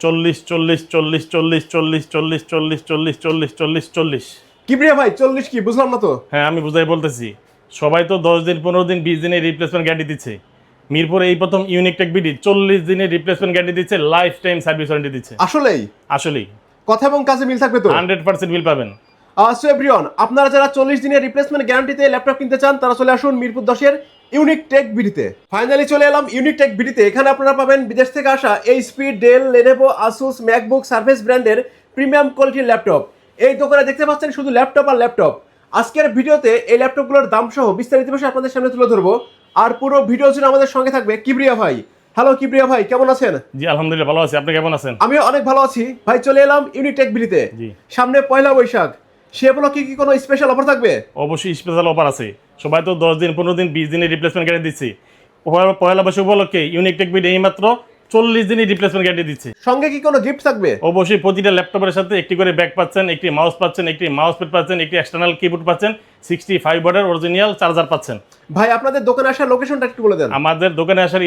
40 40 40 40 40 40 40 40 40 40 40। কিবরিয়া ভাই 40 কি বুঝলাম না তো। হ্যাঁ আমি বুঝাই বলতেছি, সবাই তো 10 দিন 15 দিন 20 দিনের রিপ্লেসমেন্ট গ্যারান্টি দিচ্ছে। মিরপুর এই প্রথম ইউনিক টেক বিডি 40 দিনের রিপ্লেসমেন্ট গ্যারান্টি দিচ্ছে, লাইফ টাইম সার্ভিস ওয়ারেন্টি দিচ্ছে। আসলেই আসলেই কথা এবং কাজে মিল থাকবে তো। 100% বিল পাবেন। সো এভরিওয়ান, আপনারা যারা 40 দিনের রিপ্লেসমেন্ট গ্যারান্টিতে ল্যাপটপ কিনতে চান তারা চলে আসুন মিরপুর 10-এর ইউনিক টেক বিডিতে। ফাইনালি চলে এলাম ইউনিক টেক বিডিতে। এখানে আপনারা পাবেন বিদেশ থেকে আসা HP, Dell, Lenovo, Asus, MacBook, Surface ব্র্যান্ডের প্রিমিয়াম কোয়ালিটির ল্যাপটপ। এই দোকানে দেখতে পাচ্ছেন শুধু ল্যাপটপ আর ল্যাপটপ। আজকের ভিডিওতে এই ল্যাপটপগুলোর দাম সহ বিস্তারিত বিষয় আপনাদের সামনে তুলে ধরবো। আর পুরো ভিডিও জুড়ে আমাদের সঙ্গে থাকবে কিবরিয়া ভাই। হ্যালো কিবরিয়া ভাই, কেমন আছেন? জি আলহামদুলিল্লাহ ভালো আছি, আপনি কেমন আছেন? আমিও অনেক ভালো আছি ভাই। চলে এলাম ইউনিক টেক বিডিতে। জি। সামনে পয়লা বৈশাখ, সে উপলক্ষে কি কোনো স্পেশাল অফার থাকবে? অবশ্যই স্পেশাল অফার আছে। সবাই তো 10 দিন 15 দিন 20 দিনের রিপ্লেসমেন্ট গ্যারান্টি দিচ্ছি। পয়লা বৈশাখ উপলক্ষে ইউনিক টেক বিডি এই মাত্র 40 দিনের রিপ্লেসমেন্ট গ্যারান্টি দিচ্ছে। সঙ্গে কি কোনো গিফট থাকবে? অবশ্যই প্রতিটা ল্যাপটপের সাথে একটি করে ব্যাগ পাচ্ছেন, একটি মাউস পাচ্ছেন, একটি মাউস প্যাড পাচ্ছেন, একটি এক্সটার্নাল কিবোর্ড পাচ্ছেন, 65 ওয়াটের অরিজিনাল চার্জার পাচ্ছেন। ভাই আপনাদের দোকানে আসার লোকেশনটা একটু বলে দেন। আমাদের দোকানে আসার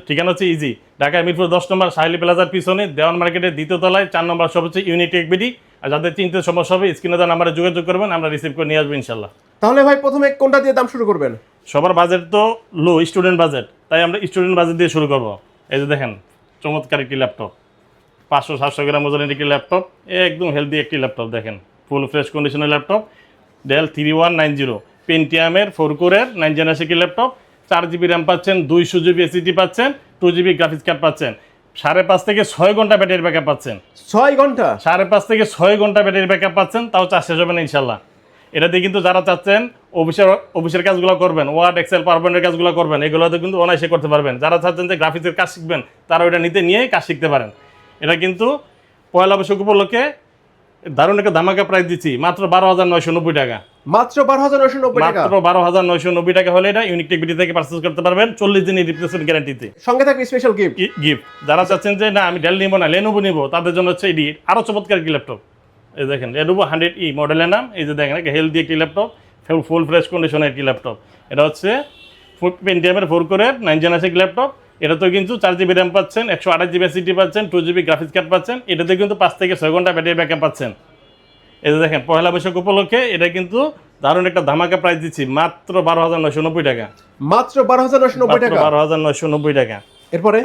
ঠিকানা হচ্ছে ইজি, ঢাকা মিরপুর 10 নম্বর সাহেলি প্লাজার পিছনে দেওয়ান মার্কেটের দ্বিতীয় তলায় 4 নম্বর শপ হচ্ছে ইউনিক টেক বিডি। আর যাদের চিনতে সমস্যা হবে স্ক্রিনে দেওয়া নাম্বারে যোগাযোগ করবেন, আমরা রিসিভ করে নিয়ে আসবো ইনশাল্লাহ। তাহলে ভাই প্রথমে কোনটা দিয়ে দাম শুরু করবেন? সবার বাজেট তো লো, স্টুডেন্ট বাজেট, তাই আমরা স্টুডেন্ট বাজেট দিয়ে শুরু করব। এই যে দেখেন চমৎকার একটি ল্যাপটপ, 500-700 গ্রাম ওজনের একটি ল্যাপটপ, একদম হেলদি একটি ল্যাপটপ। দেখেন ফুল ফ্রেশ কন্ডিশনের ল্যাপটপ, ডেল 3190 পেন্টিয়ামের 4 কোরের 9 জেনারেশন একটি ল্যাপটপ। 4 জিবি র্যাম পাচ্ছেন, 200 জিবি এসএসডি পাচ্ছেন, 2 জিবি গ্রাফিক্স কার্ড পাচ্ছেন, 5.5 থেকে 6 ঘন্টা ব্যাটারি ব্যাকআপ পাচ্ছেন। 6 ঘন্টা? 5.5 থেকে 6 ঘন্টা ব্যাটারি ব্যাকআপ পাচ্ছেন, তাও চার্জ শেষ হবে না ইনশাল্লাহ। এটাতে কিন্তু যারা চাচ্ছেন অফিসের কাজগুলো করবেন, ওয়ার্ড এক্সেল পাওয়ার পয়েন্টের কাজগুলো করবেন, এগুলোতে কিন্তু অনায়াসে করতে পারবেন। যারা চাচ্ছেন যে গ্রাফিক্সের কাজ শিখবেন, তারা ওইটা নিতে নিয়ে কাজ শিখতে পারেন। এটা কিন্তু পয়লা বৈশাখ উপলক্ষে দারুণ একটা ধামাকা প্রাইস দিচ্ছি, মাত্র 12,990 টাকা। মাত্র 12,990 টাকা? মাত্র 12,990 টাকা হলে এটা ইউনিক টেক বিডি থেকে পারচেজ করতে পারবেন 40 দিনের রিপ্লেসমেন্ট গ্যারান্টিতে। সঙ্গে থাকবে স্পেশাল গিফট। গিফট যারা চাচ্ছেন যে না আমি ডেল নিব না লেনোভো নিব, তাদের জন্য হচ্ছে এটি আরও চমৎকার একটি ল্যাপটপ। এই দেখেন লেনোভো 100E মডেলের নাম। এই যে দেখেন হেলদি একটি ল্যাপটপ, ফুল ফ্রেশ কন্ডিশনের একটি ল্যাপটপ। এটা হচ্ছে পেন্টিয়ামের 4 কোরের 9 জেনারেশন ল্যাপটপ। এটাতে কিন্তু 4 জিবি র্যাম পাচ্ছেন, 128 জিবি এসএসডি পাচ্ছেন, 2 জিবি গ্রাফিক্স কার্ড পাচ্ছেন। এটাতে কিন্তু 5 থেকে 6 ঘন্টা ব্যাটারি ব্যাকআপ পাচ্ছেন। এই যে দেখেন পয়লা বৈশাখ উপলক্ষে এটা কিন্তু দারুণ একটা ধামাকা প্রাইস দিচ্ছি, মাত্র 12,990 টাকা। মাত্র 12,990 টাকা? 12,990 টাকা।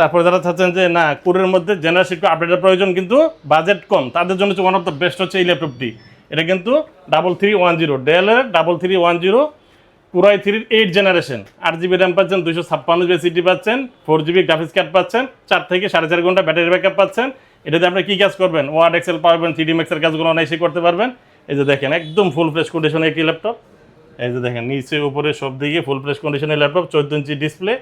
তারপরে যারা চাচ্ছেন যে না কোরের মধ্যে জেনারেশন একটু আপডেটের প্রয়োজন কিন্তু বাজেট কম, তাদের জন্য ওয়ান অফ দ্য বেস্ট হচ্ছে এই ল্যাপটপটি। এটা কিন্তু 3310 ডেলের 3310 পুরাই 3 8 জেনারেশন, 8 জিবি র্যাম পাচ্ছেন, 256 জিবি এসএসডি পাচ্ছেন, 4 জিবি গ্রাফিক্স কার্ড পাচ্ছেন, 4 থেকে 4.5 ঘন্টা ব্যাটারি ব্যাকআপ পাচ্ছেন। এটাতে আপনি কী কাজ করবেন, ওয়ার্ড এক্সেল পারবেন, 3D ম্যাক্সের কাজগুলো অনায়াসই করতে পারবেন। এই যে দেখেন একদম ফুল ফ্রেশ কন্ডিশনের একটি ল্যাপটপ। এই যে দেখেন নিচে উপরে সব দিকে ফুল ফ্রেশ কন্ডিশনের ল্যাপটপ, 14 ইঞ্চি ডিসপ্লে,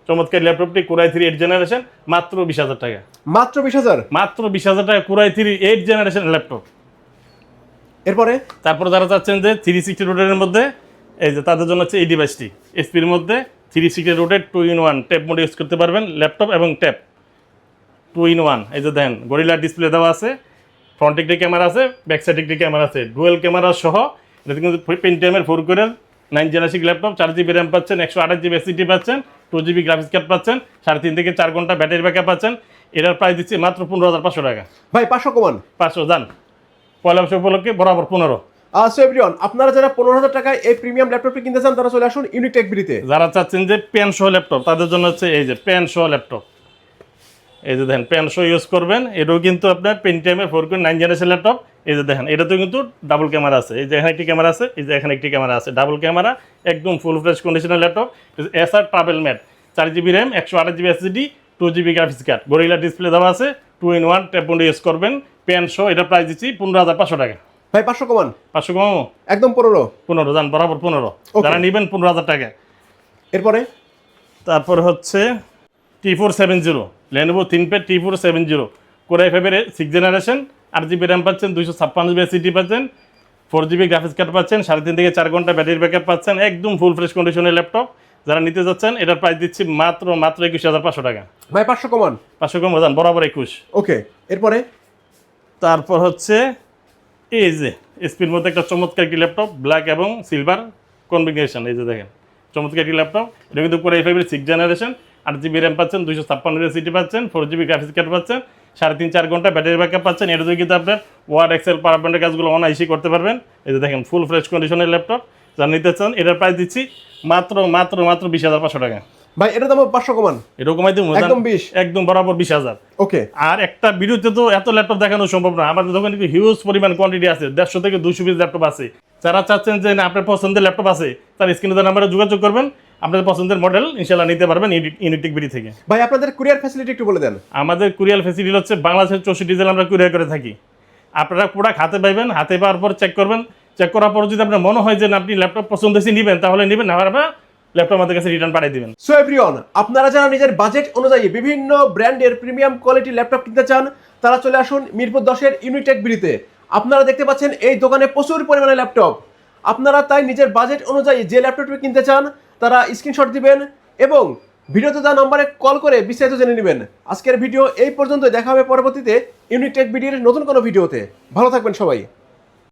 চমৎকার ল্যাপটপটি কোরাই 3 8 জেনারেশন, মাত্র 20,000 টাকা। মাত্র 20,000? মাত্র 20,000 টাকা কোরাই 3 8 জেনারেশন ল্যাপটপ। তারপরে যারা চাচ্ছেন যে 360 রোটের মধ্যে, এই যে তাদের জন্য হচ্ছে এই ডিভাইসটি এসপির মধ্যে 360 রোটেড 2-in-1 ট্যাব মোডে ইউজ করতে পারবেন, ল্যাপটপ এবং ট্যাব 2-in-1। এই যে দেখেন গরিলা ডিসপ্লে দেওয়া আছে, ফ্রন্ট একটি ক্যামেরা আছে, ব্যাক সাইড একটি ক্যামেরা আছে, ডুয়েল ক্যামেরা সহ। এটা কিন্তু পেন্টিয়ামের 4 কোরের 9 জেনারেশন ল্যাপটপ, 4 জিবি র্যাম পাচ্ছেন, 128 জিবি এসএসডি পাচ্ছেন, 2 জিবি গ্রাফিক্স কার্ড পাচ্ছেন, 3.5 থেকে 4 ঘন্টা ব্যাটারি ব্যাকআপ পাচ্ছেন। এটার প্রাইস দিচ্ছি মাত্র 15,500 টাকা। ভাই 500 কমান? 500 যান, পয়লা বৈশাখ উপলক্ষে বরাবর 15। সো এভরিওয়ান, আপনারা যারা 15,000 টাকায় এই প্রিমিয়াম ল্যাপটপটি কিনতে চান তারা চলে আসুন ইউনিক টেক বিডিতে। যারা চাচ্ছেন যে পেন সহ ল্যাপটপ, তাদের জন্য হচ্ছে এই যে পেন সহ ল্যাপটপ। এই যে দেখেন পেন সহ ইউজ করবেন। এটাও কিন্তু আপনার পেন্টিয়ামের 4 কোর 9 জেনারেশন ল্যাপটপ। এই যে দেখেন এটাতেও কিন্তু ডাবল ক্যামেরা আছে, এই যে এখানে একটি ক্যামেরা আছে, এই যে এখানে একটি ক্যামেরা আছে, ডাবল ক্যামেরা, একদম ফুল ফ্রেশ কন্ডিশনের laptop. Acer travel mate, 4 GB RAM, 128 GB SSD, 2 GB graphics card, gorilla display দেওয়া আছে, 2-in-1 ট্যাব মোডে ইউজ করবেন, পেন সহ। এটার প্রাইস দিচ্ছি 15,500 টাকা। ভাই 500 কমান? 500 কমাবো? একদম 15 যান, বরাবর 15। যারা নেবেন 15,000 টাকা। তারপরে হচ্ছে T470 Lenovo ThinkPad T470 core i 5-এর 6 জেনারেশন, 8 জিবি র্যাম পাচ্ছেন, 256 জিবি এসএসডি পাচ্ছেন, 4 জিবি গ্রাফিক্স কার্ড পাচ্ছেন, 3.5 থেকে 4 ঘন্টা ব্যাটারি ব্যাকআপ পাচ্ছেন, একদম ফুল ফ্রেশ কন্ডিশনের ল্যাপটপ। যারা নিতে যাচ্ছেন এটার প্রাইস দিচ্ছি মাত্র 21,500 টাকা। ভাই 500 কমান? 500 কম যান, বরাবর 21। ওকে। তারপর হচ্ছে এই যে এসপির মধ্যে একটা চমৎকার একটি ল্যাপটপ, ব্ল্যাক এবং সিলভার কম্বিনেশন। এই যে দেখেন চমৎকার একটি ল্যাপটপ। এটা কিন্তু কোরাই 5-এর 6 জেনারেশন, 8 জিবি র্যাম পাচ্ছেন, 256 এসএসডি পাচ্ছেন, 4 জিবি গ্রাফিক্স কার্ড পাচ্ছেন, 3.5-4 ঘন্টা ব্যাটারি ব্যাকআপ পাচ্ছেন। এটা দিয়ে কিন্তু আপনার ওয়ার্ড এক্সেল পাওয়ার পয়েন্টের কাজগুলো অনায়াসই করতে পারবেন। এই যে দেখেন ফুল ফ্রেশ কন্ডিশনের ল্যাপটপ, যা নিতে চান এটার প্রাইস দিচ্ছি মাত্র 20,500 টাকা। ভাই এটা দাম 500 কমান, এরকমই দিব একদম 20, একদম বরাবর 20,000। ওকে। আর একটা ভিডিওতে তো এত ল্যাপটপ দেখানো সম্ভব না, আমাদের দোকানে হিউজ পরিমাণ কোয়ান্টিটি আছে, 150 থেকে 200 পিস ল্যাপটপ আছে। যারা চাচ্ছেন যে না আপনার পছন্দের ল্যাপটপ আছে, তার স্ক্রিনে দেওয়া নাম্বারে যোগাযোগ করবেন, আপনাদের পছন্দের মডেল ইনশাআল্লাহ নিতে পারবেন ইউনিটেক বিডি থেকে। ভাই আপনাদের কুরিয়ার ফ্যাসিলিটি একটু বলে দেন। আমাদের কুরিয়ার ফ্যাসিলিটি হচ্ছে বাংলাদেশের 64 জেলা আমরা কুরিয়ার করে থাকি। আপনারা প্রোডাক্ট হাতে পাইবেন, হাতে পাওয়ার পর চেক করবেন, চেক করার পর যদি আপনার মনে হয় যে না আপনি ল্যাপটপ পছন্দ হয়েছে নেবেন, তাহলে নেবেন, না আপনারা ল্যাপটপ আমাদের কাছে রিটার্ন পাঠিয়ে দিবেন। সো এভরিওয়ান, আপনারা যারা নিজের বাজেট অনুযায়ী বিভিন্ন ব্র্যান্ডের প্রিমিয়াম কোয়ালিটির ল্যাপটপ কিনতে চান, তারা চলে আসুন মিরপুর 10-এর ইউনিটেক বিডিতে। আপনারা দেখতে পাচ্ছেন এই দোকানে প্রচুর পরিমাণে ল্যাপটপ। আপনারা তাই নিজের বাজেট অনুযায়ী যে ল্যাপটপটি কিনতে চান তারা স্ক্রিনশট দিবেন এবং ভিডিওতে দেওয়া নম্বরে কল করে বিস্তারিত জেনে নেবেন। আজকের ভিডিও এই পর্যন্ত, দেখা হবে পরবর্তীতে ইউনিটেক বিডির নতুন কোনো ভিডিওতে। ভালো থাকবেন সবাই।